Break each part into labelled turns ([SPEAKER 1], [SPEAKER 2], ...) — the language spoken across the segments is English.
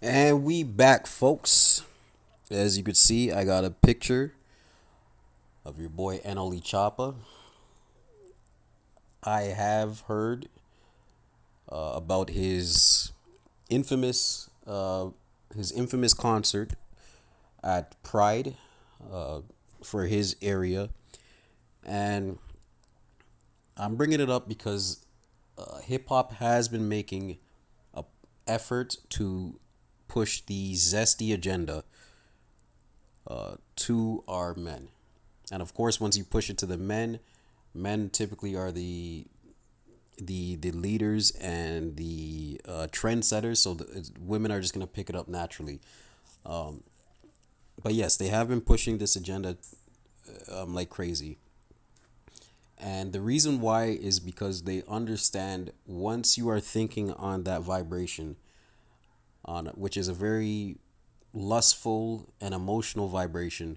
[SPEAKER 1] And we back, folks. As you could see, I got a picture of your boy Anoli Choppa. I have heard about infamous his infamous concert at Pride uh, for his area, and I'm bringing it up because hip hop has been making a effort to push the Zesty agenda to our men. And of course, once you push it to the men, men typically are the leaders and the trendsetters. So women are just gonna pick it up naturally. But yes, they have been pushing this agenda like crazy. And the reason why is because they understand once you are thinking on that vibration, on which is a very lustful and emotional vibration,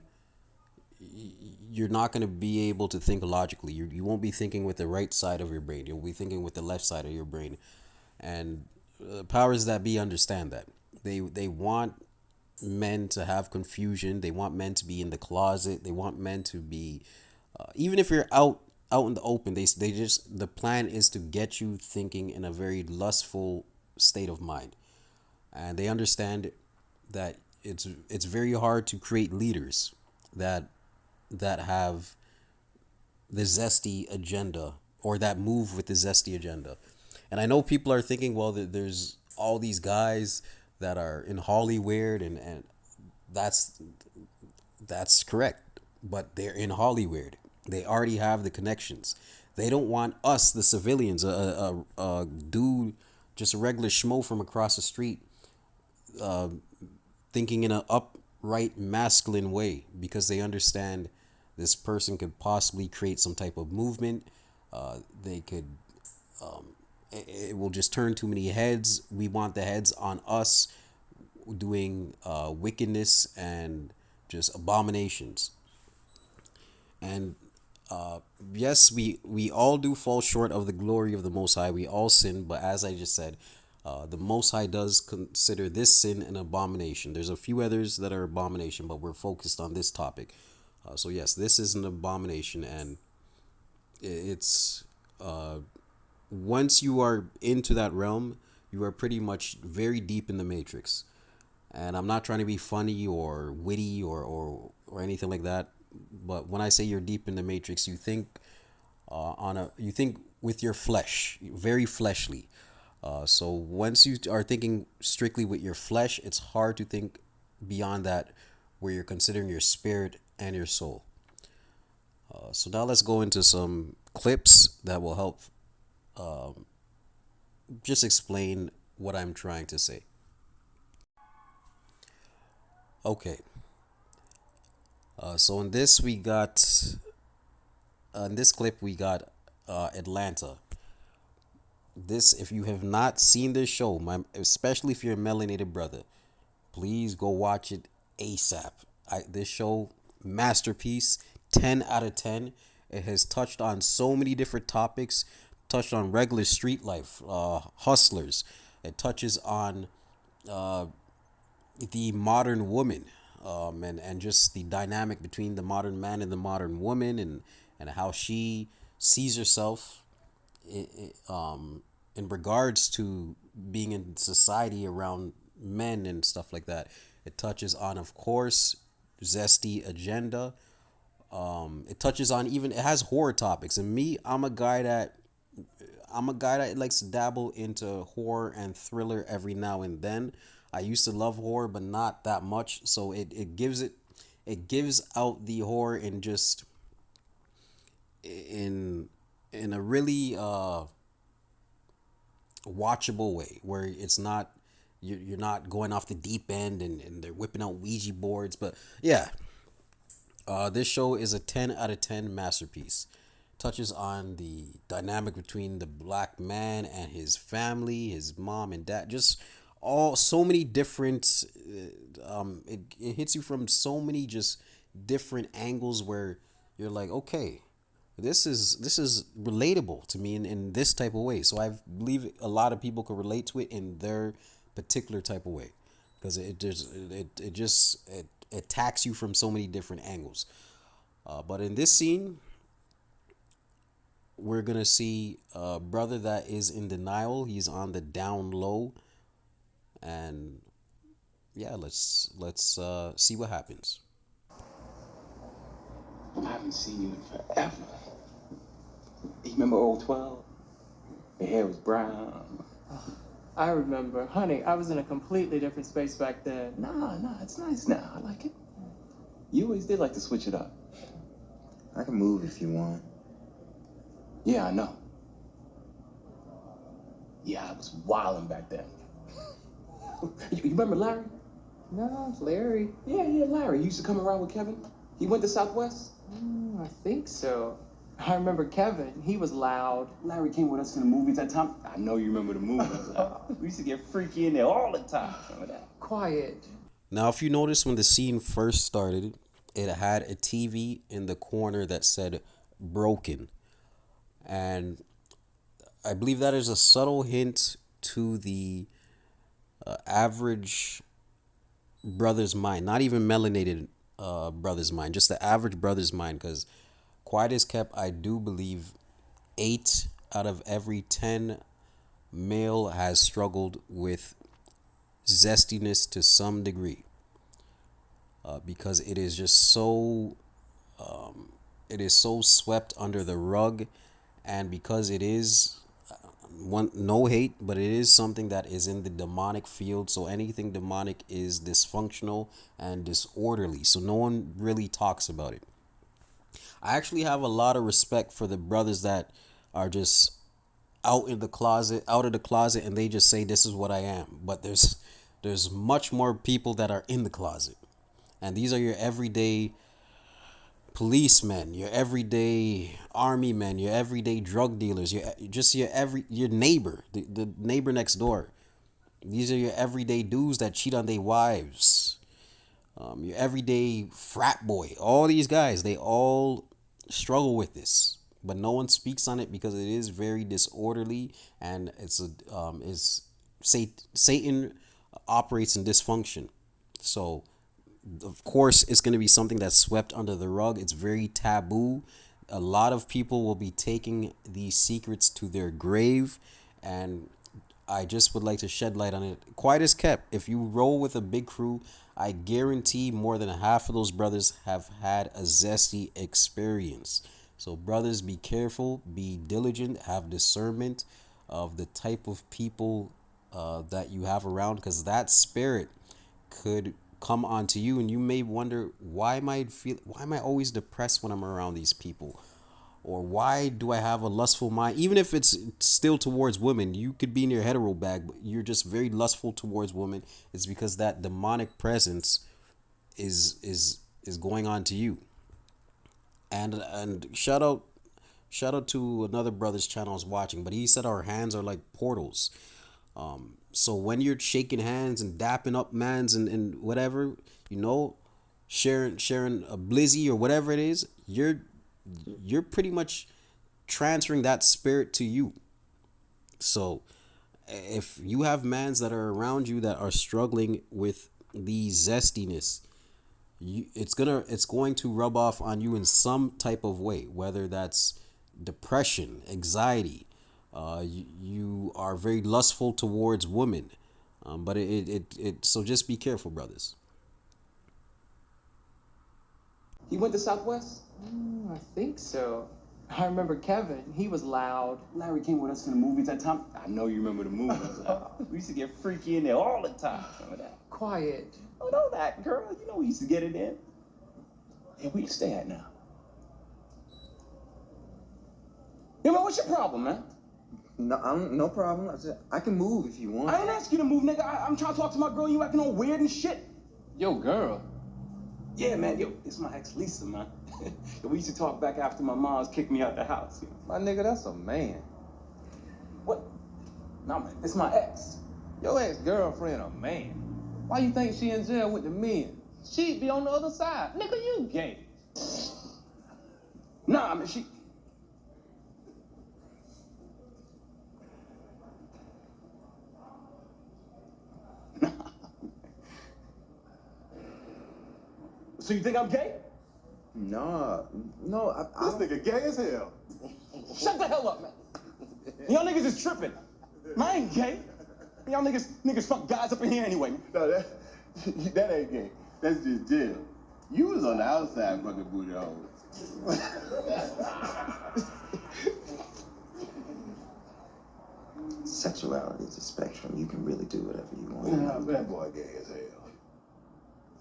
[SPEAKER 1] you're not going to be able to think logically. You won't be thinking with the right side of your brain. You'll be thinking with the left side of your brain. And powers that be understand that. They want men to have confusion. They want men to be in the closet. They want men to be, even if you're out in the open. They just the plan is to get you thinking in a very lustful state of mind, and they understand that it's very hard to create leaders that have the Zesty agenda or that move with the Zesty agenda. And I know people are thinking, well, there's all these guys that are in Hollywood, and that's that's correct. But they're in Hollywood. They already have the connections. They don't want us, the civilians, a dude, just a regular schmo from across the street, thinking in an upright masculine way because they understand this person could possibly create some type of movement. They could it will just turn too many heads. We want the heads on us doing wickedness and just abominations. And yes, we all do fall short of the glory of the Most High. We all sin, but as I just said, the Most High does consider this sin an abomination. There's a few others that are abomination, but we're focused on this topic. So yes, this is an abomination, and it's once you are into that realm, you are pretty much very deep in the matrix. And I'm not trying to be funny or witty or anything like that. But when I say you're deep in the matrix, you think you think with your flesh, very fleshly. So once you are thinking strictly with your flesh, it's hard to think beyond that, where you're considering your spirit and your soul. So now let's go into some clips that will help just explain what I'm trying to say. Okay. So in this clip we got Atlanta. This, if you have not seen this show, especially if you're a melanated brother, please go watch it ASAP. This show, masterpiece, 10 out of 10. It has touched on so many different topics. Touched on regular street life, hustlers. It touches on the modern woman, and just the dynamic between the modern man and the modern woman, and how she sees herself in regards to being in society around men and stuff like that. It touches on, of course, Zesty agenda. It touches on, even it has horror topics. And me, I'm a guy that likes to dabble into horror and thriller every now and then. I used to love horror, but not that much. So it gives out the horror in just in a really watchable way, where it's not you're not going off the deep end, and they're whipping out Ouija boards. But yeah, this show is a 10 out of 10 masterpiece. Touches on the dynamic between the black man and his family, his mom and dad. Just all so many different. It hits you from so many just different angles where you're like, okay, this is relatable to me in this type of way. So I believe a lot of people can relate to it in their particular type of way. because it attacks you from so many different angles. But in this scene, we're gonna see a brother that is in denial. He's on the down low, and yeah, let's see what happens.
[SPEAKER 2] I haven't seen you in forever. You remember old 12? Your hair was brown.
[SPEAKER 3] I remember. Honey, I was in a completely different space back then.
[SPEAKER 2] Nah, it's nice now. I like it. You always did like to switch it up.
[SPEAKER 4] I can move if you want.
[SPEAKER 2] Yeah, I know. Yeah, I was wilding back then. You remember Larry?
[SPEAKER 3] No, it's Larry.
[SPEAKER 2] Yeah, Larry. He used to come around with Kevin. He went to Southwest.
[SPEAKER 3] I think so. I remember Kevin. He was loud.
[SPEAKER 2] Larry came with us to the movies that time. I know you remember the movies. We used to get freaky in there all the time. Remember that?
[SPEAKER 3] Quiet.
[SPEAKER 1] Now, if you notice when the scene first started, it had a TV in the corner that said broken. And I believe that is a subtle hint to the average brother's mind, not even melanated brother's mind, just the average brother's mind. Because quiet is kept, I do believe 8 out of every 10 male has struggled with zestiness to some degree, because it is just so it is so swept under the rug, and because it is one, no hate, but it is something that is in the demonic field. So anything demonic is dysfunctional and disorderly, so no one really talks about it. I actually have a lot of respect for the brothers that are just out of the closet, and they just say this is what I am. But there's much more people that are in the closet, and these are your everyday policemen, your everyday army men, your everyday drug dealers, your neighbor, the neighbor next door. These are your everyday dudes that cheat on their wives. Your everyday frat boy. All these guys, they all struggle with this, but no one speaks on it because it is very disorderly, and it's a is Satan operates in dysfunction. So of course it's going to be something that's swept under the rug. It's very taboo. A lot of people will be taking these secrets to their grave, and I just would like to shed light on it. Quiet is kept. If you roll with a big crew, I guarantee more than half of those brothers have had a zesty experience. So brothers, be careful, be diligent, have discernment of the type of people that you have around, because that spirit could come onto you, and you may wonder, why am I always depressed when I'm around these people, or why do I have a lustful mind? Even if it's still towards women, you could be in your hetero bag, but you're just very lustful towards women. It's because that demonic presence is going on to you. And shout out to another brother's channel I was watching, but he said our hands are like portals. So when you're shaking hands and dapping up mans and whatever, you know, sharing a blizzy or whatever it is, you're pretty much transferring that spirit to you. So if you have mans that are around you that are struggling with the zestiness, it's going to rub off on you in some type of way, whether that's depression, anxiety. You are very lustful towards women, but it so just be careful, brothers.
[SPEAKER 2] He went to Southwest.
[SPEAKER 3] I think so. I remember Kevin. He was loud.
[SPEAKER 2] Larry came with us to the movies that time. I know you remember the movies. We used to get freaky in there all the time. Remember that?
[SPEAKER 3] Quiet.
[SPEAKER 2] Oh, know that, girl. You know we used to get it in. And where you stay at now? Yo, man, what's your problem, man?
[SPEAKER 4] No problem. I can move if you want.
[SPEAKER 2] I ain't ask you to move, nigga. I'm trying to talk to my girl. You acting all weird and shit.
[SPEAKER 3] Yo, girl.
[SPEAKER 2] Yeah, man. Yo, it's my ex Lisa, man. We used to talk back after my mom's kicked me out the house. You know?
[SPEAKER 5] My nigga, that's a man.
[SPEAKER 2] What? Nah, man. It's my ex.
[SPEAKER 5] Your ex-girlfriend a man. Why you think she in jail with the men? She'd be on the other side. Nigga, you gay.
[SPEAKER 2] Nah, I mean, she...
[SPEAKER 6] So you think I'm gay?
[SPEAKER 4] No, no, I
[SPEAKER 6] This nigga gay as hell. Shut the hell up, man. Y'all niggas is tripping. Man, I ain't gay. Y'all niggas fuck guys up in here anyway.
[SPEAKER 7] No, that ain't gay. That's just jail. You was on the outside fucking booty holes.
[SPEAKER 2] Sexuality is a spectrum. You can really do whatever you want.
[SPEAKER 7] Nah, that boy gay as hell.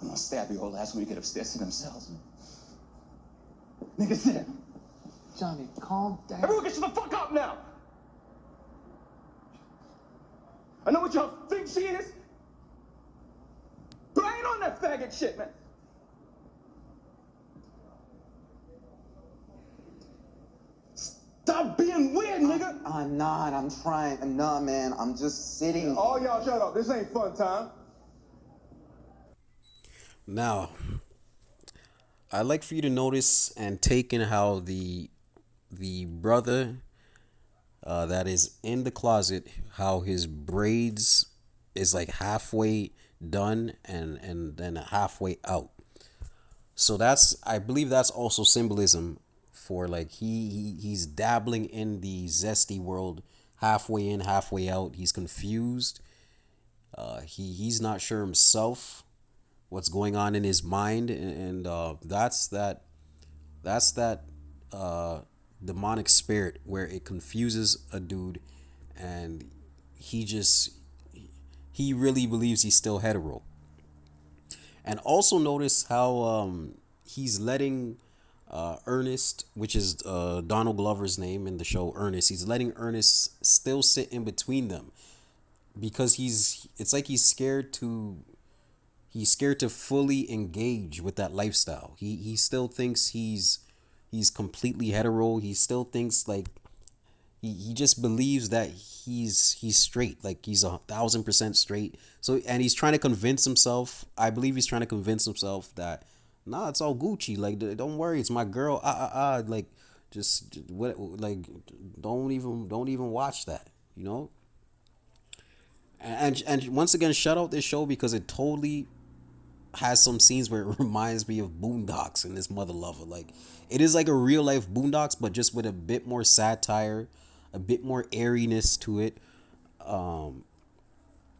[SPEAKER 6] I'm gonna stab your whole ass when we get upstairs to themselves. Nigga, sit down.
[SPEAKER 3] Johnny, calm down.
[SPEAKER 6] Everyone get the fuck up now! I know what y'all think she is, but I ain't on that faggot shit, man. Stop being weird, nigga!
[SPEAKER 4] I'm not. I'm trying. Nah, man. I'm just sitting.
[SPEAKER 6] All y'all shut up. This ain't fun time.
[SPEAKER 1] Now, I'd like for you to notice and take in how the brother that is in the closet, how his braids is like halfway done and then halfway out. So that's, I believe that's also symbolism for like he's dabbling in the Zesty world, halfway in, halfway out. He's confused. He's not sure himself what's going on in his mind, and that's that demonic spirit where it confuses a dude, and he really believes he's still hetero. And also notice how he's letting Ernest, which is Donald Glover's name in the show, Ernest, he's letting Ernest still sit in between them because it's like he's scared to fully engage with that lifestyle. He still thinks he's completely hetero. He still thinks like he just believes that he's straight, like he's 1,000% straight. So, and he's trying to convince himself, I believe he's trying to convince himself that nah, it's all Gucci, like don't worry, it's my girl, like just what, like don't even watch that, you know. And once again, shout out this show because it totally has some scenes where it reminds me of Boondocks and this mother lover. Like it is like a real life Boondocks, but just with a bit more satire, a bit more airiness to it,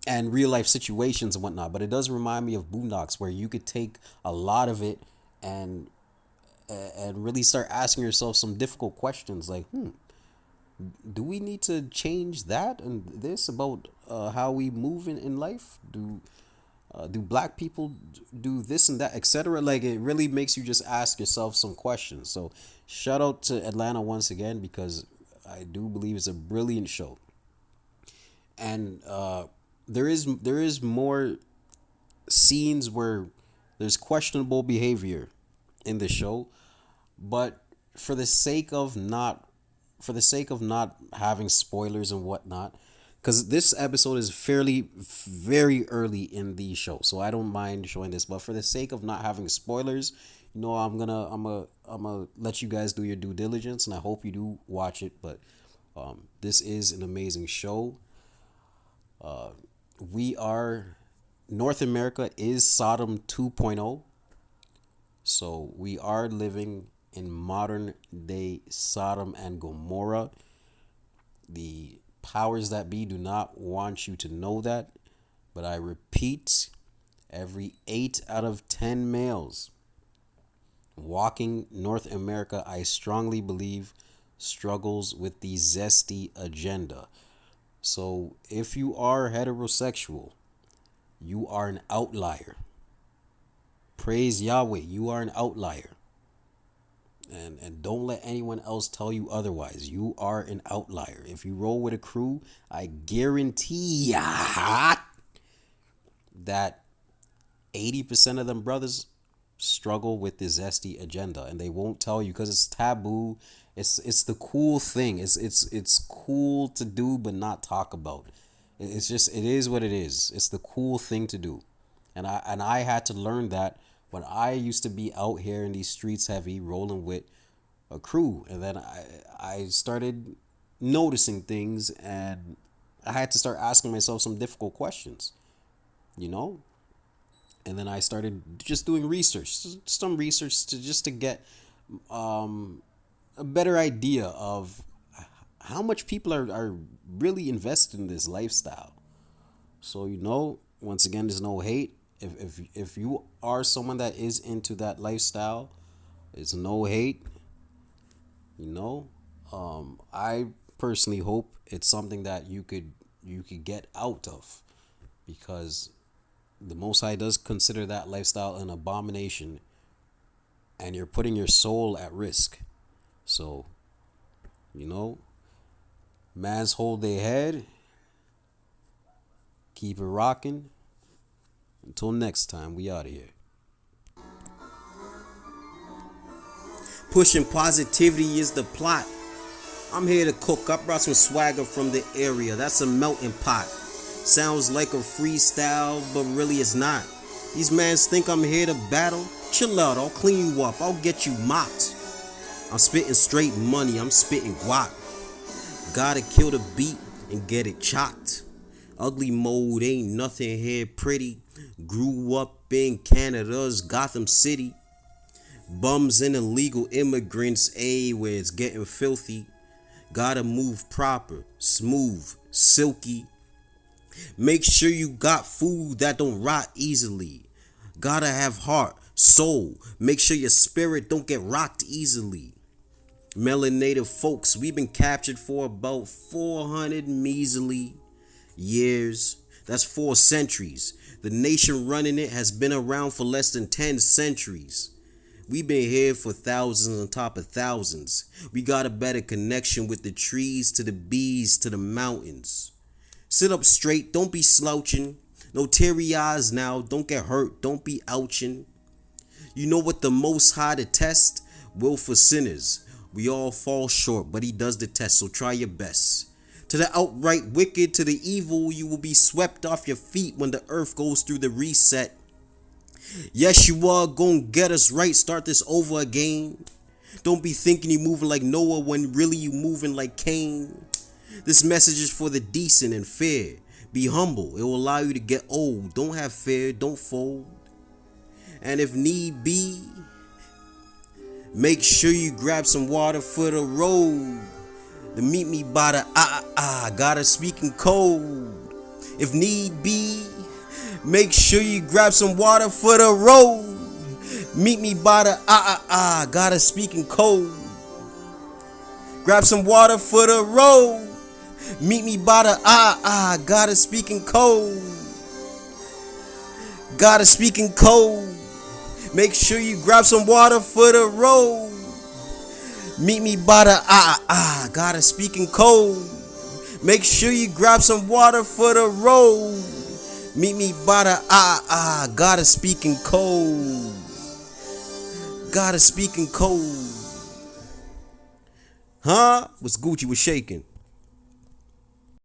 [SPEAKER 1] and real life situations and whatnot. But it does remind me of Boondocks, where you could take a lot of it and really start asking yourself some difficult questions like, do we need to change that and this about how we move in life? Do black people do this and that, etc.? Like it really makes you just ask yourself some questions. So shout out to Atlanta once again, because I do believe it's a brilliant show. And there is more scenes where there's questionable behavior in the show, but for the sake of not having spoilers and whatnot, because this episode is very early in the show, so I don't mind showing this. But for the sake of not having spoilers, you know, I'm gonna let you guys do your due diligence, and I hope you do watch it. But this is an amazing show. North America is Sodom 2.0. So we are living in modern day Sodom and Gomorrah. The powers that be do not want you to know that, but I repeat, every 8 out of 10 males walking North America, I strongly believe, struggles with the Zesty agenda. So if you are heterosexual, you are an outlier. Praise Yahweh, you are an outlier. And don't let anyone else tell you otherwise. You are an outlier. If you roll with a crew, I guarantee ya that 80% of them brothers struggle with the Zesty agenda, and they won't tell you because it's taboo. It's the cool thing. It's cool to do but not talk about. It's just, it is what it is. It's the cool thing to do. And I had to learn that when I used to be out here in these streets heavy, rolling with a crew. And then I started noticing things, and I had to start asking myself some difficult questions, you know? And then I started just doing research, some research to get a better idea of how much people are really invested in this lifestyle. So, once again, there's no hate. If you are someone that is into that lifestyle, it's no hate. I personally hope it's something that you could get out of, because the Most High does consider that lifestyle an abomination, and you're putting your soul at risk. So, mans hold their head, keep it rocking. Until next time, we out of here. Pushing positivity is the plot. I'm here to cook. I brought some swagger from the area. That's a melting pot. Sounds like a freestyle, but really it's not. These mans think I'm here to battle. Chill out, I'll clean you up. I'll get you mopped. I'm spitting straight money. I'm spitting guap. Gotta kill the beat and get it chopped. Ugly mode, ain't nothing here pretty. Grew up in Canada's Gotham City. Bums and illegal immigrants, where it's getting filthy. Gotta move proper, smooth, silky. Make sure you got food that don't rot easily. Gotta have heart, soul. Make sure your spirit don't get rocked easily. Melanated folks, we've been captured for about 400 measly years. That's 4 centuries. The nation running it has been around for less than 10 centuries. We've been here for thousands on top of thousands. We got a better connection with the trees, to the bees, to the mountains. Sit up straight, don't be slouching. No teary eyes now, don't get hurt, don't be ouching. You know what the Most High to test? Will for sinners. We all fall short, but he does the test, so try your best. To the outright wicked, to the evil, you will be swept off your feet when the earth goes through the reset. Yes, you are gonna get us right, start this over again. Don't be thinking you moving like Noah when really you moving like Cain. This message is for the decent and fair. Be humble, it will allow you to get old. Don't have fear, don't fold. And if need be, make sure you grab some water for the road. To meet me by the gotta speak in code. If need be, make sure you grab some water for the road. Meet me by the gotta speak in code. Grab some water for the road. Meet me by the gotta speak in code. Gotta speak in code. Make sure you grab some water for the road. Meet me by the gotta speak in code. Make sure you grab some water for the road. Meet me by the gotta speak in code. Gotta speak in code. Huh? What's Gucci was shaking?